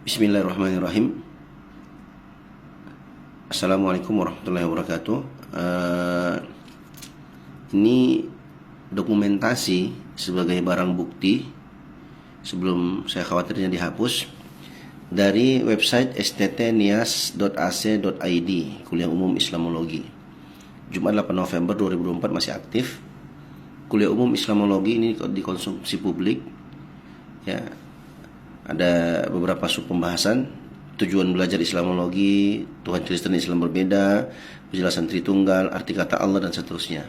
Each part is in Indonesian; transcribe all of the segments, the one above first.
Bismillahirrahmanirrahim. Assalamualaikum warahmatullahi wabarakatuh. Ini dokumentasi sebagai barang bukti sebelum saya khawatirnya dihapus dari website sttnias.ac.id, Kuliah Umum Islamologi. Jumat 8 November 2024 masih aktif. Kuliah Umum Islamologi ini dikonsumsi publik. Ya, ada beberapa sub pembahasan: tujuan belajar Islamologi, Tuhan Kristen Islam berbeda, penjelasan Tritunggal, arti kata Allah, dan seterusnya.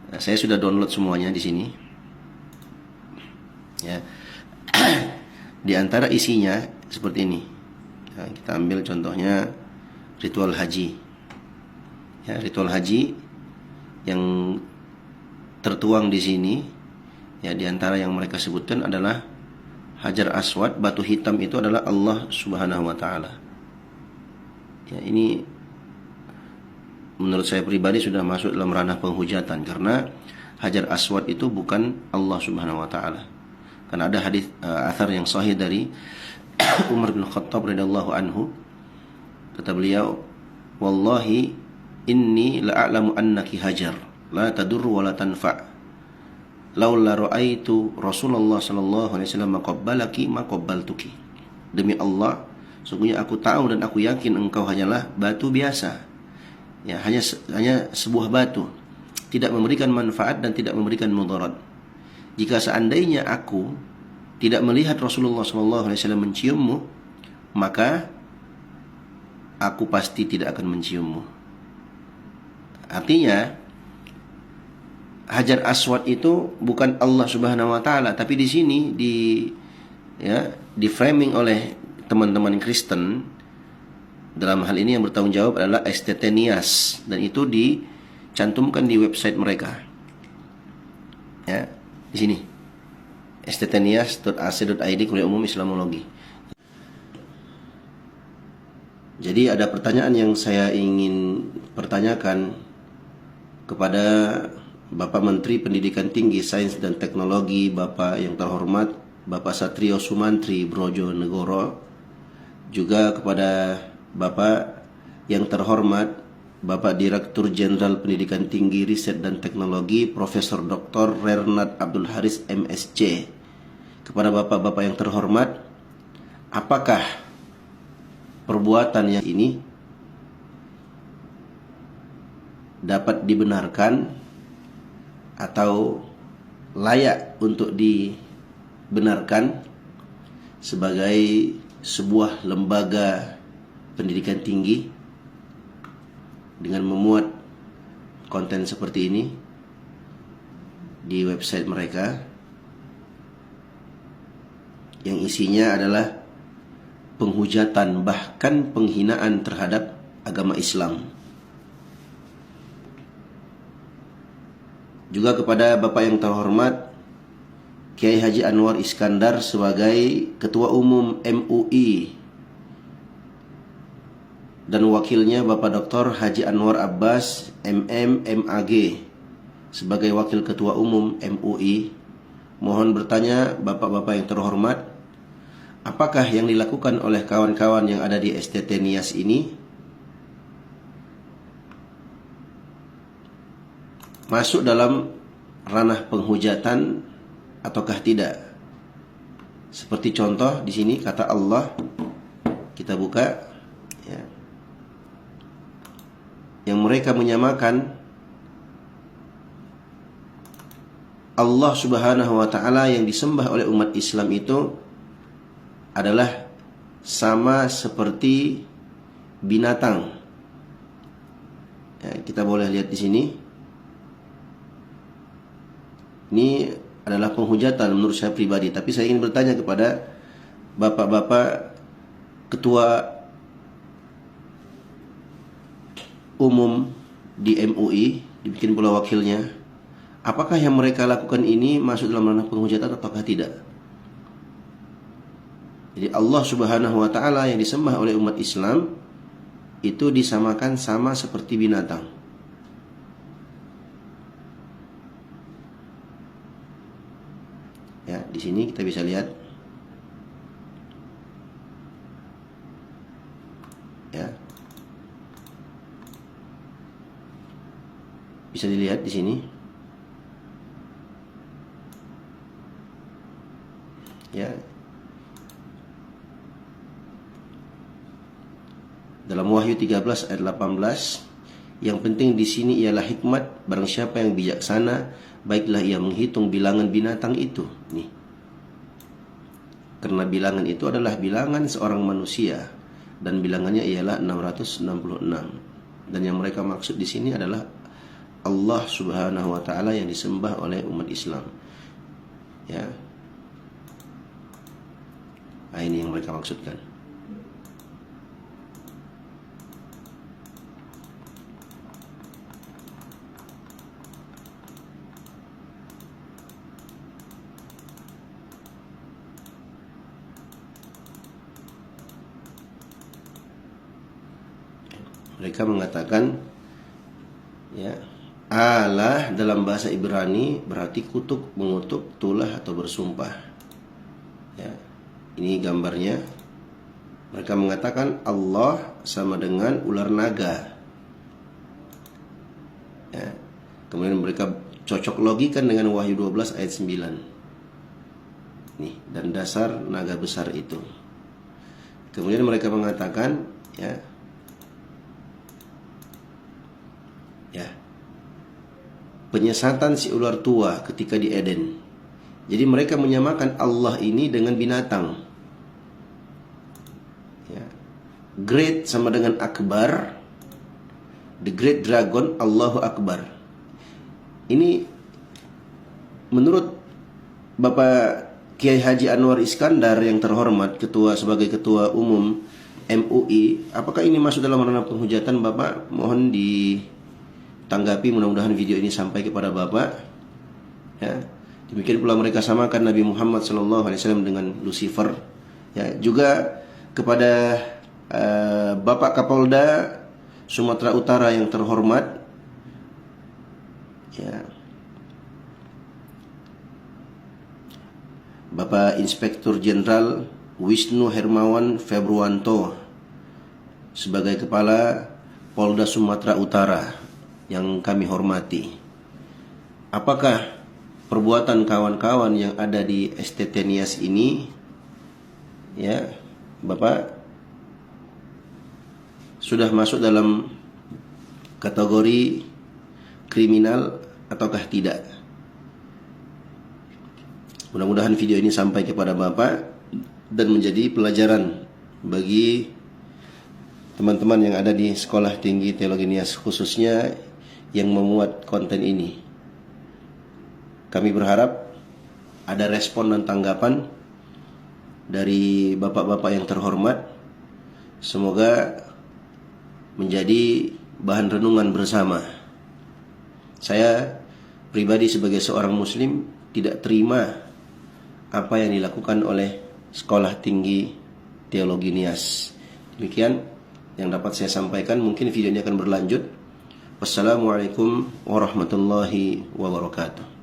Nah, saya sudah download semuanya di sini. Ya, di antara isinya seperti ini. Nah, kita ambil contohnya ritual haji. Ya, ritual haji yang tertuang di sini, ya, di antara yang mereka sebutkan adalah Hajar Aswad, batu hitam itu adalah Allah Subhanahu wa Ta'ala. Ya, ini menurut saya pribadi sudah masuk dalam ranah penghujatan, karena Hajar Aswad itu bukan Allah Subhanahu wa Ta'ala. Karena ada hadis athar yang sahih dari Umar bin Khattab radhiyallahu anhu, kata beliau, "Wallahi inni la'alamu annaki hajar la tadurru wa la tanfa'. Laula ra'aitu Rasulullah sallallahu alaihi wasallam maqabbalaki maqabbaltuki." Demi Allah, sungguhnya aku tahu dan aku yakin engkau hanyalah batu biasa. Ya, hanya sebuah batu, tidak memberikan manfaat dan tidak memberikan mudarat. Jika seandainya aku tidak melihat Rasulullah sallallahu alaihi wasallam menciummu, maka aku pasti tidak akan menciummu. Artinya, Hajar Aswad itu bukan Allah Subhanahu wa Ta'ala, tapi di sini di framing oleh teman-teman Kristen. Dalam hal ini yang bertanggung jawab adalah STT Nias, dan itu dicantumkan di website mereka. Ya, di sini sttnias.ac.id, Kuliah Umum Islamologi. Jadi ada pertanyaan yang saya ingin pertanyakan kepada Bapak Menteri Pendidikan Tinggi, Sains dan Teknologi, Bapak yang terhormat Bapak Satrio Sumantri Brojonegoro, juga kepada Bapak yang terhormat Bapak Direktur Jenderal Pendidikan Tinggi, Riset dan Teknologi, Profesor Dr. Renat Abdul Haris MSc. Kepada Bapak-Bapak yang terhormat, apakah perbuatan yang ini dapat dibenarkan atau layak untuk dibenarkan sebagai sebuah lembaga pendidikan tinggi dengan memuat konten seperti ini di website mereka, yang isinya adalah penghujatan bahkan penghinaan terhadap agama Islam. Juga kepada Bapak yang terhormat Kiai Haji Anwar Iskandar sebagai Ketua Umum MUI, dan wakilnya Bapak Dr. Haji Anwar Abbas MM MAG sebagai Wakil Ketua Umum MUI. Mohon bertanya Bapak-Bapak yang terhormat, apakah yang dilakukan oleh kawan-kawan yang ada di STT Nias ini masuk dalam ranah penghujatan ataukah tidak? Seperti contoh di sini kata Allah, kita buka, ya, yang mereka menyamakan Allah Subhanahu wa Ta'ala yang disembah oleh umat Islam itu adalah sama seperti binatang. Ya, kita boleh lihat di sini. Ini adalah penghujatan menurut saya pribadi, tapi saya ingin bertanya kepada Bapak-Bapak Ketua Umum di MUI, dibikin pula wakilnya, apakah yang mereka lakukan ini masuk dalam ranah penghujatan ataukah tidak? Jadi Allah Subhanahu wa Ta'ala yang disembah oleh umat Islam itu disamakan sama seperti binatang. Ya, di sini kita bisa lihat Ya. Bisa dilihat di sini. Ya. Dalam Wahyu 13 ayat 18, yang penting di sini ialah hikmat, barang siapa yang bijaksana, baiklah ia menghitung bilangan binatang itu. Nih. Karena bilangan itu adalah bilangan seorang manusia dan bilangannya ialah 666. Dan yang mereka maksud di sini adalah Allah Subhanahu wa taala yang disembah oleh umat Islam. Ya. Nah, ini yang mereka maksudkan. Mereka mengatakan, ya, Allah dalam bahasa Ibrani berarti kutuk, mengutuk, tulah atau bersumpah. Ya, ini gambarnya. Mereka mengatakan Allah sama dengan ular naga. Ya. Kemudian mereka cocok logikan dengan Wahyu 12 ayat 9. Nih, dan dasar naga besar itu. Kemudian mereka mengatakan, ya, penyesatan si ular tua ketika di Eden. Jadi mereka menyamakan Allah ini dengan binatang. Ya. Great sama dengan akbar. The great dragon, Allahu Akbar. Ini menurut Bapak Kiai Haji Anwar Iskandar yang terhormat, sebagai ketua umum MUI, apakah ini masuk dalam ranah penghujatan, Bapak? Mohon ditanggapi, mudah-mudahan video ini sampai kepada Bapak. Ya. Demikian pula mereka samakan Nabi Muhammad SAW dengan Lucifer. Ya, juga kepada Bapak Kapolda Sumatera Utara yang terhormat, ya, Bapak Inspektur Jenderal Wisnu Hermawan Februanto sebagai Kepala Polda Sumatera Utara yang kami hormati. Apakah perbuatan kawan-kawan yang ada di STT Nias ini, ya, Bapak, sudah masuk dalam kategori kriminal ataukah tidak? Mudah-mudahan video ini sampai kepada Bapak dan menjadi pelajaran bagi teman-teman yang ada di Sekolah Tinggi Teologi Nias, khususnya yang memuat konten ini. Kami berharap ada respon dan tanggapan dari bapak-bapak yang terhormat. Semoga menjadi bahan renungan bersama. Saya pribadi sebagai seorang muslim tidak terima apa yang dilakukan oleh Sekolah Tinggi Teologi Nias. Demikian yang dapat saya sampaikan. Mungkin video ini akan berlanjut. Wassalamualaikum warahmatullahi wabarakatuh.